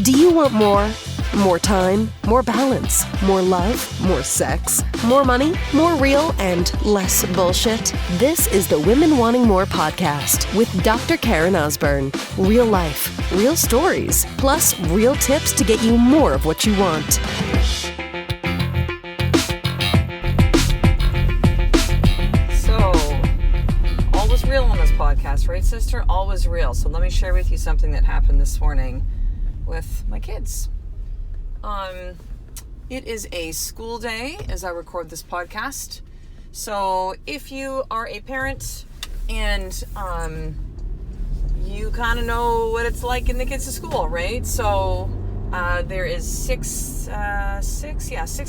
Do you want more? More time, more balance, more love, more sex, more money, more real, and less bullshit? This is the Women Wanting More podcast with Dr. Karen Osborne. Real life, real stories, plus real tips to get you more of what you want. So, all was real on this podcast, right, sister? All was real. So let me share with you something that happened this morning with my kids. It is a school day as I record this podcast. So if you are a parent and you kind of know what it's like in the kids to school, right? So there is six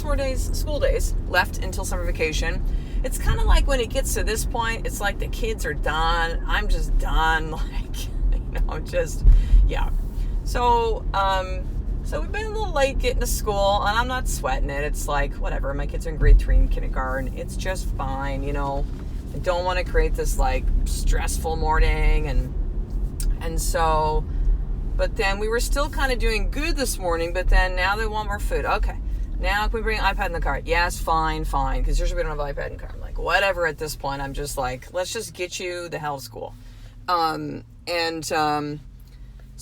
more days, school days left until summer vacation. It's kind of like when it gets to this point, it's like the kids are done. I'm just done. So we've been a little late getting to school, and I'm not sweating it. It's like, whatever. My kids are in grade 3 in kindergarten. It's just fine, I don't want to create this, stressful morning. And so, but then we were still kind of doing good this morning, but then now they want more food. Okay. Now, can we bring iPad in the car? Yes, fine, because usually we don't have iPad in the car. I'm like, whatever at this point. I'm just like, let's just get you the hell to school.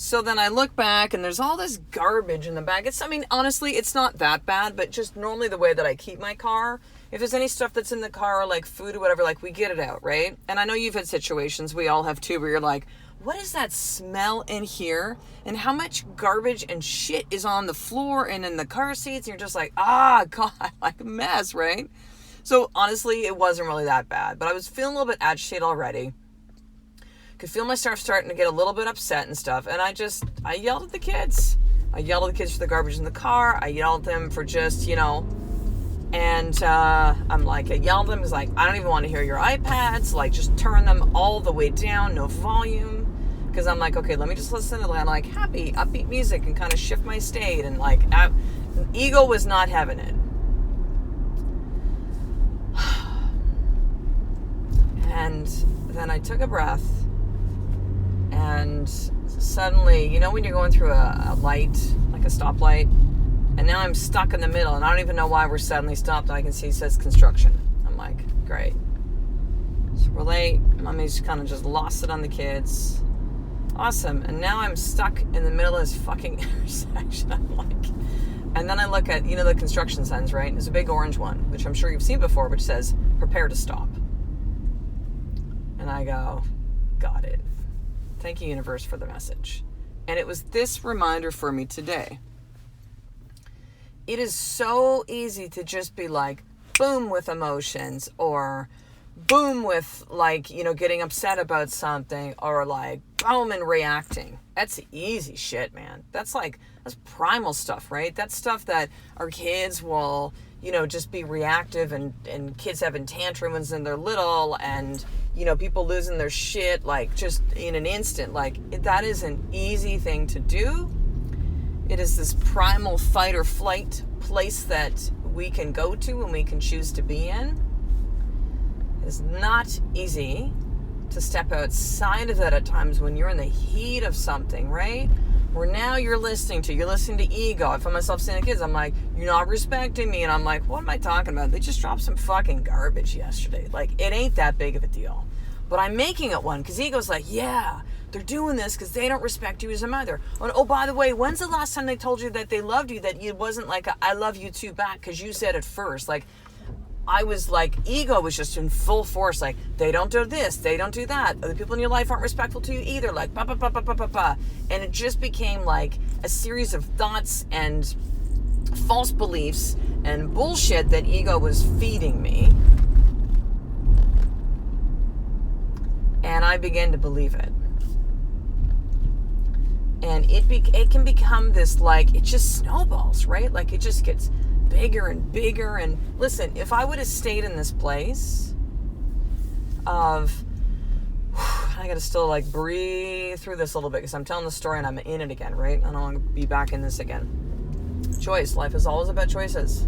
So then I look back and there's all this garbage in the back. Honestly, it's not that bad, but just normally the way that I keep my car, if there's any stuff that's in the car, like food or whatever, we get it out, right? And I know you've had situations, we all have too, where you're like, what is that smell in here? And how much garbage and shit is on the floor and in the car seats? And you're just like, God, like a mess, right? So honestly, it wasn't really that bad, but I was feeling a little bit agitated already. Could feel myself starting to get a little bit upset and stuff. And I yelled at the kids. I yelled at the kids for the garbage in the car. I yelled at them for just, and I'm like, I yelled at them. It's like, I don't even want to hear your iPads. Just turn them all the way down, no volume. Because I'm like, okay, let me just listen to happy, upbeat music and kind of shift my state. And ego was not having it. And then I took a breath. And suddenly, when you're going through a light, like a stoplight, and now I'm stuck in the middle, and I don't even know why we're suddenly stopped. I can see it says construction. I'm like, great. So we're late. Mommy's kind of just lost it on the kids. Awesome. And now I'm stuck in the middle of this fucking intersection. I'm like, and then I look at, the construction signs, right? There's a big orange one, which I'm sure you've seen before, which says, prepare to stop. And I go, got it. Thank you, universe, for the message. And it was this reminder for me today. It is so easy to just be like, boom with emotions, or boom with getting upset about something, or boom and reacting. That's easy shit, man. That's primal stuff, right? That's stuff that our kids will, just be reactive, and kids having tantrums when they're little, and people losing their shit, just in an instant. That is an easy thing to do. It is this primal fight or flight place that we can go to and we can choose to be in. It's not easy to step outside of that at times when you're in the heat of something, right? Where now you're listening to ego. I find myself saying to kids, I'm like, you're not respecting me. And I'm like, what am I talking about? They just dropped some fucking garbage yesterday. It ain't that big of a deal. But I'm making it one, because ego's like, yeah, they're doing this because they don't respect you as a mother. Oh, by the way, when's the last time they told you that they loved you, that it wasn't I love you too back because you said it first? I was ego was just in full force. They don't do this, they don't do that. Other people in your life aren't respectful to you either. And it just became a series of thoughts and false beliefs and bullshit that ego was feeding me. And I began to believe it. And it can become this, it just snowballs, right? It just gets bigger and bigger. And listen, if I would have stayed in this place of, I got to still breathe through this a little bit, because I'm telling the story and I'm in it again, right? I don't want to be back in this again. Choice. Life is always about choices.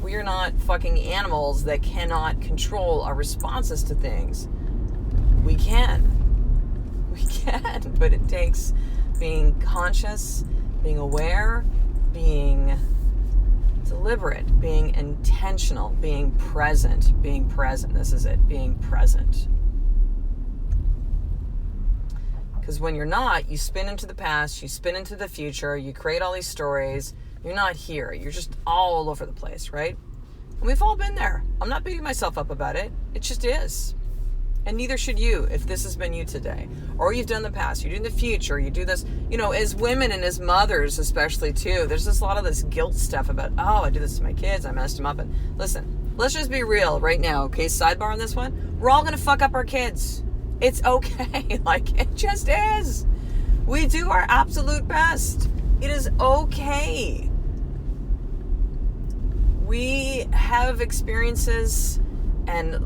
We are not fucking animals that cannot control our responses to things. We can, but it takes being conscious, being aware, being deliberate, being intentional, being present. This is it, being present. Because when you're not, you spin into the past, you spin into the future, you create all these stories. You're not here. You're just all over the place, right? And we've all been there. I'm not beating myself up about it. It just is. And neither should you if this has been you today. Or you've done the past, you do in the future, you do this, as women and as mothers especially too, there's just a lot of this guilt stuff about, oh, I do this to my kids, I messed them up. And listen, let's just be real right now, okay? Sidebar on this one. We're all going to fuck up our kids. It's okay. Like, it just is. We do our absolute best. It is okay. We have experiences and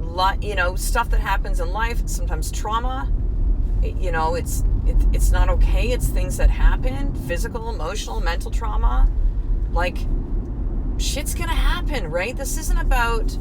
stuff that happens in life. It's sometimes trauma. It's not okay. It's things that happen, physical, emotional, mental trauma. Like, shit's gonna happen, right? This isn't about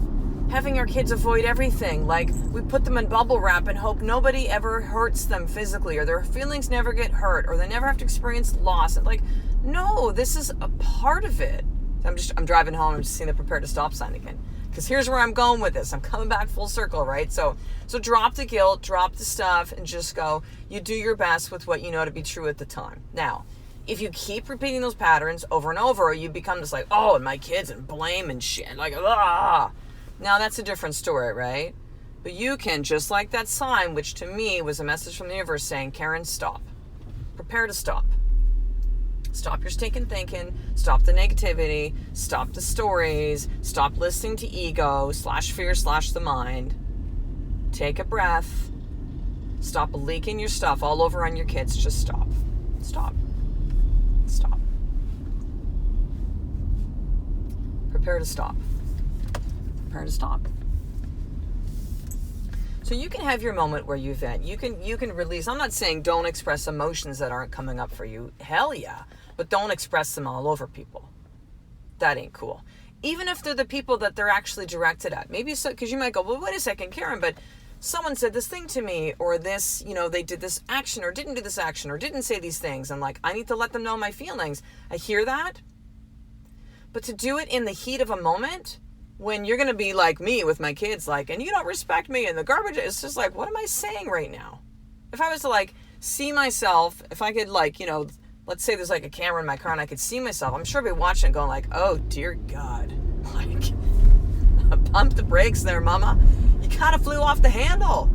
having our kids avoid everything. Like, we put them in bubble wrap and hope nobody ever hurts them physically, or their feelings never get hurt, or they never have to experience loss. And like, no, this is a part of it. I'm driving home. I'm just seeing the prepare to stop sign again. Because here's where I'm going with this. I'm coming back full circle, right? So drop the guilt, drop the stuff, and just go, you do your best with what you know to be true at the time. Now, if you keep repeating those patterns over and over, you become just like, oh, and my kids, and blame and shit. Like, ah. Now, that's a different story, right? But you can, just like that sign, which to me was a message from the universe saying, Karen, stop. Prepare to stop. Stop your stinking thinking, stop the negativity, stop the stories, stop listening to ego, /fear, /the mind. Take a breath. Stop leaking your stuff all over on your kids. Just stop. Stop. Stop. Prepare to stop. Prepare to stop. So you can have your moment where you vent. You can release. I'm not saying don't express emotions that aren't coming up for you. Hell yeah. But don't express them all over people. That ain't cool. Even if they're the people that they're actually directed at. Maybe so, because you might go, well, wait a second, Karen, but someone said this thing to me, or this, they did this action, or didn't do this action, or didn't say these things. I'm like, I need to let them know my feelings. I hear that. But to do it in the heat of a moment, when you're going to be like me with my kids, like, and you don't respect me, and the garbage, it's just like, what am I saying right now? If I was to like see myself, if I could like, let's say there's like a camera in my car and I could see myself, I'm sure I'd be watching and going like, oh dear God, like, pump the brakes there, mama. You kind of flew off the handle.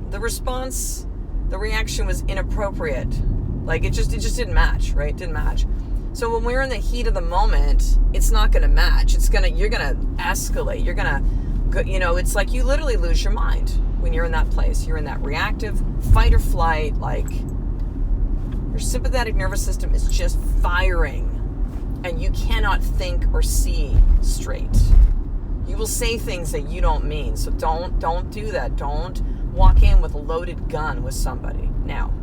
The response, the reaction was inappropriate. Like, it just didn't match, right? It didn't match. So when we're in the heat of the moment, it's not going to match. You're going to escalate. You're going to, it's like you literally lose your mind when you're in that place. You're in that reactive fight or flight, like your sympathetic nervous system is just firing and you cannot think or see straight. You will say things that you don't mean. So don't do that. Don't walk in with a loaded gun with somebody. Now,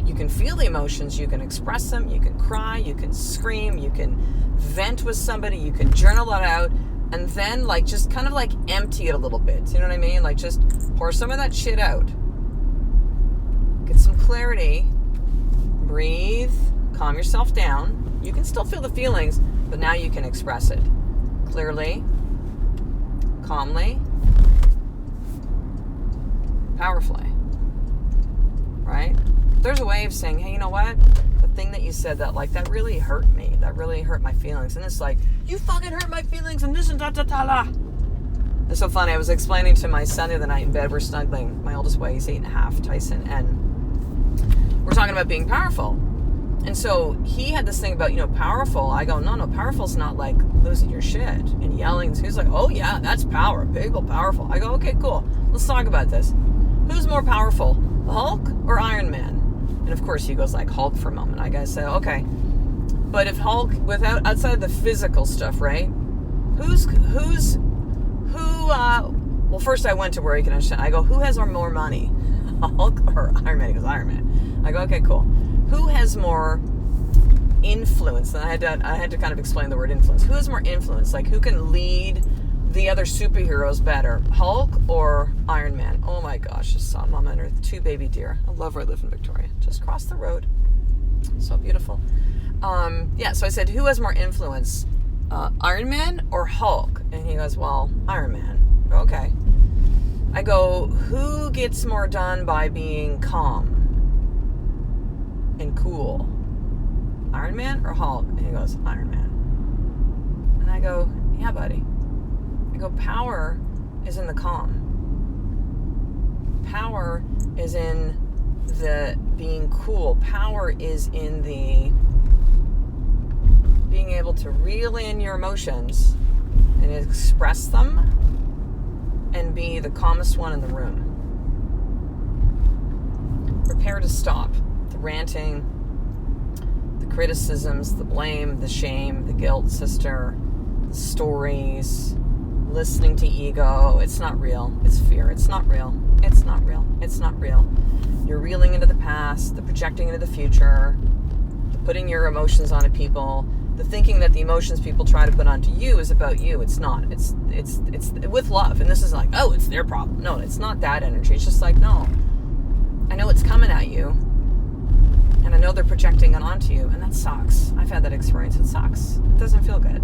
you can feel the emotions, you can express them, you can cry, you can scream, you can vent with somebody, you can journal it out, and then like just kind of like empty it a little bit. You know what I mean? Like just pour some of that shit out. Get some clarity. Breathe. Calm yourself down. You can still feel the feelings, but now you can express it clearly, calmly, powerfully. Right? There's a way of saying, hey, you know what? The thing that you said that really hurt me. That really hurt my feelings. And it's like, you fucking hurt my feelings and this and da-da-da-la. It's so funny. I was explaining to my son the other night in bed. We're snuggling. My oldest boy, he's 8.5, Tyson. And we're talking about being powerful. And so he had this thing about, powerful. I go, no, powerful's not like losing your shit and yelling. So he's like, oh yeah, that's power. Big ol' powerful. I go, okay, cool. Let's talk about this. Who's more powerful, Hulk or Iron Man? And of course he goes like Hulk for a moment. I gotta say, okay. But if Hulk, outside of the physical stuff, right? Well, first I went to where he can understand. I go, who has more money? Hulk or Iron Man? He goes, Iron Man. I go, okay, cool. Who has more influence? And I had to kind of explain the word influence. Who has more influence? Like, who can lead the other superheroes better, Hulk or Iron Man? Oh my gosh, just saw Mama and her 2 baby deer. I love where I live in Victoria. Just across the road. So beautiful. So I said, who has more influence, Iron Man or Hulk? And he goes, well, Iron Man. Okay. I go, who gets more done by being calm and cool? Iron Man or Hulk? And he goes, Iron Man. And I go, yeah, buddy. I go, power is in the calm. Power is in the being cool. Power is in the being able to reel in your emotions and express them and be the calmest one in the room. Prepare to stop the ranting, the criticisms, the blame, the shame, the guilt, sister, the stories, listening to ego. It's not real. It's fear. It's not real. It's not real. It's not real. You're reeling into the past, the projecting into the future, the putting your emotions onto people, the thinking that the emotions people try to put onto you is about you. It's not. It's with love. And this is like, oh, it's their problem. No, it's not that energy. It's just like, no, I know it's coming at you, and I know they're projecting it onto you, and that sucks. I've had that experience. It sucks. It doesn't feel good.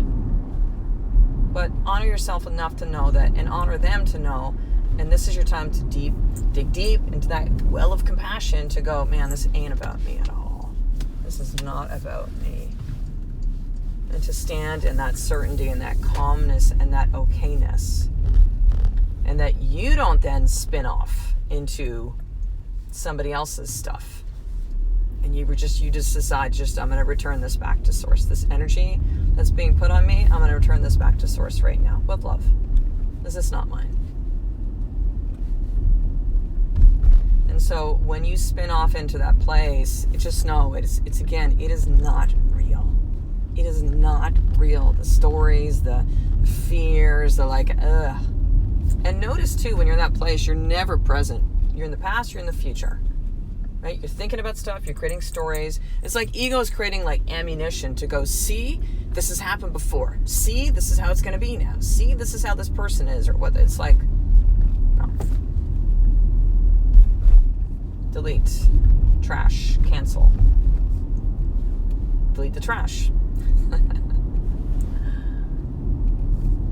But honor yourself enough to know that, and honor them to know, and this is your time to dig deep into that well of compassion to go, man, this ain't about me at all. This is not about me. And to stand in that certainty and that calmness and that okayness. And that you don't then spin off into somebody else's stuff. And you just decide, I'm going to return this back to source. This energy that's being put on me, I'm going to return this back to source right now with love. This is not mine. And so when you spin off into that place, just know it is not real. It is not real. The stories, the fears, the ugh. And notice too, when you're in that place, you're never present. You're in the past, you're in the future. Right? You're thinking about stuff, you're creating stories. It's like ego is creating ammunition to go, see, this has happened before. See, this is how it's going to be now. See, this is how this person is, or what. It's like, no. Delete, trash, cancel. Delete the trash.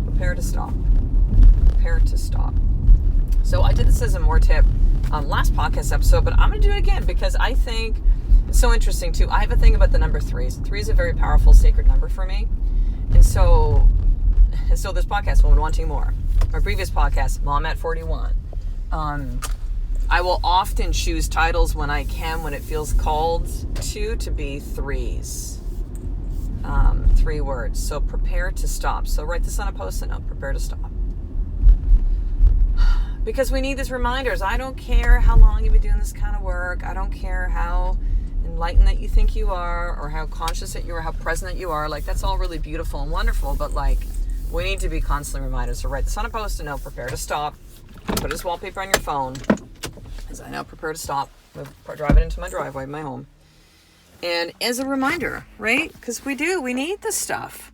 Prepare to stop. Prepare to stop. So I did this as a more tip last podcast episode, but I'm going to do it again because I think it's so interesting too. I have a thing about the number 3s. 3 is a very powerful, sacred number for me. And so this podcast, Woman Wanting More, our previous podcast, Mom at 41, I will often choose titles when I can, when it feels called to be 3s. 3 words. So prepare to stop. So write this on a post-it note. Prepare to stop. Because we need these reminders. I don't care how long you've been doing this kind of work. I don't care how enlightened that you think you are, or how conscious that you are, how present that you are. That's all really beautiful and wonderful, but we need to be constantly reminded. So write this on a post-it note. Prepare to stop. Put it as wallpaper on your phone. As I now prepare to stop. Drive it into my driveway, my home. And as a reminder, right? Because we need this stuff.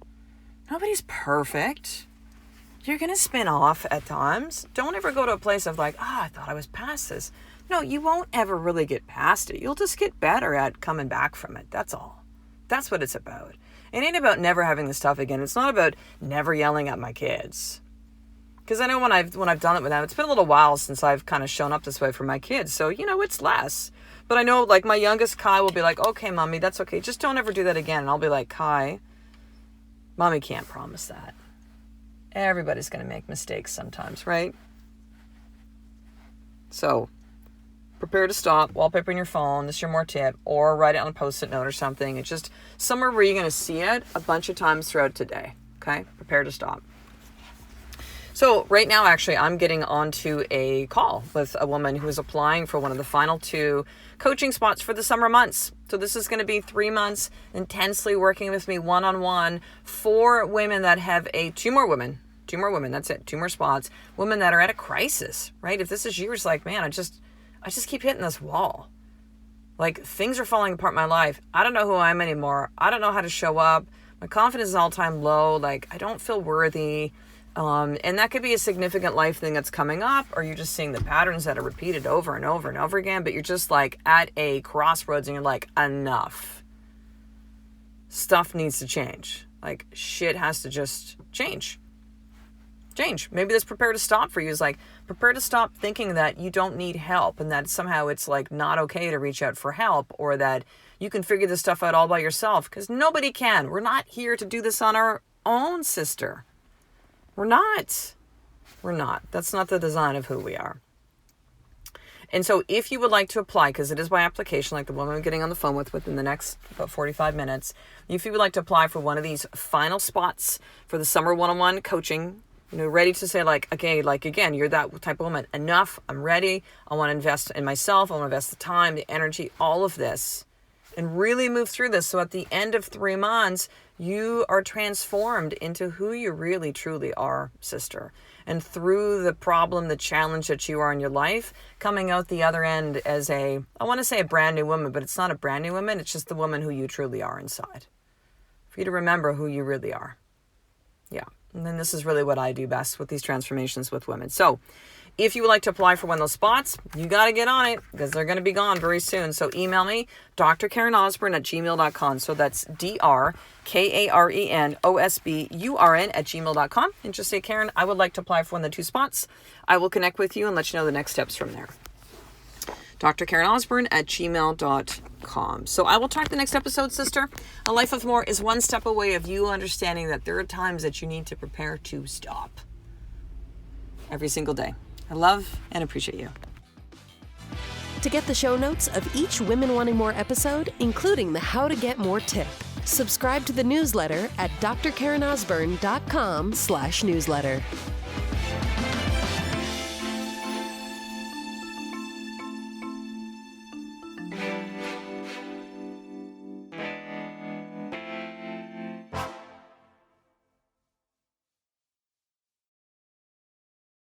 Nobody's perfect. You're going to spin off at times. Don't ever go to a place of I thought I was past this. No, you won't ever really get past it. You'll just get better at coming back from it. That's all. That's what it's about. It ain't about never having this stuff again. It's not about never yelling at my kids. Because I know when I've done it with them, it's been a little while since I've kind of shown up this way for my kids. So, it's less. But I know, my youngest Kai will be like, okay, Mommy, that's okay. Just don't ever do that again. And I'll be like, Kai, Mommy can't promise that. Everybody's going to make mistakes sometimes, right? So, prepare to stop, wallpaper in your phone, this is your more tip, or write it on a post-it note or something. It's just somewhere where you're going to see it a bunch of times throughout today, okay? Prepare to stop. So right now, actually, I'm getting onto a call with a woman who is applying for one of the final 2 coaching spots for the summer months. So this is going to be 3 months intensely working with me one-on-one for women that have 2 more women, that's it, 2 more spots, women that are at a crisis, right? If this is yours, man, I just keep hitting this wall. Things are falling apart in my life. I don't know who I am anymore. I don't know how to show up. My confidence is all-time low. I don't feel worthy. And that could be a significant life thing that's coming up, or you're just seeing the patterns that are repeated over and over and over again, but you're just like at a crossroads and you're like, enough. Stuff needs to change. Like, shit has to just change. Maybe this prepare to stop for you is like, prepare to stop thinking that you don't need help and that somehow it's like not okay to reach out for help, or that you can figure this stuff out all by yourself, because nobody can. We're not here to do this on our own, sister. We're not. That's not the design of who we are. And so if you would like to apply, because it is by application, like the woman I'm getting on the phone with within the next about 45 minutes, if you would like to apply for one of these final spots for the summer one-on-one coaching, ready to say like, okay, like again, you're that type of woman. Enough, I'm ready. I want to invest in myself. I want to invest the time, the energy, all of this, and really move through this. So at the end of 3 months, you are transformed into who you really, truly are, sister. And through the problem, the challenge that you are in your life, coming out the other end as I want to say a brand new woman, but it's not a brand new woman. It's just the woman who you truly are inside. For you to remember who you really are. Yeah. And then this is really what I do best with these transformations with women. So if you would like to apply for one of those spots, you got to get on it, because they're going to be gone very soon. So email me, drkarenosburn@gmail.com. So that's drkarenosburn@gmail.com. And just say, Karen, I would like to apply for one of the 2 spots. I will connect with you and let you know the next steps from there. drkarenosburn@gmail.com. So I will talk the next episode, sister. A life of more is one step away of you understanding that there are times that you need to prepare to stop. Every single day. I love and appreciate you. To get the show notes of each Women Wanting More episode, including the How to Get More tip, subscribe to the newsletter at drkarenosburn.com/newsletter.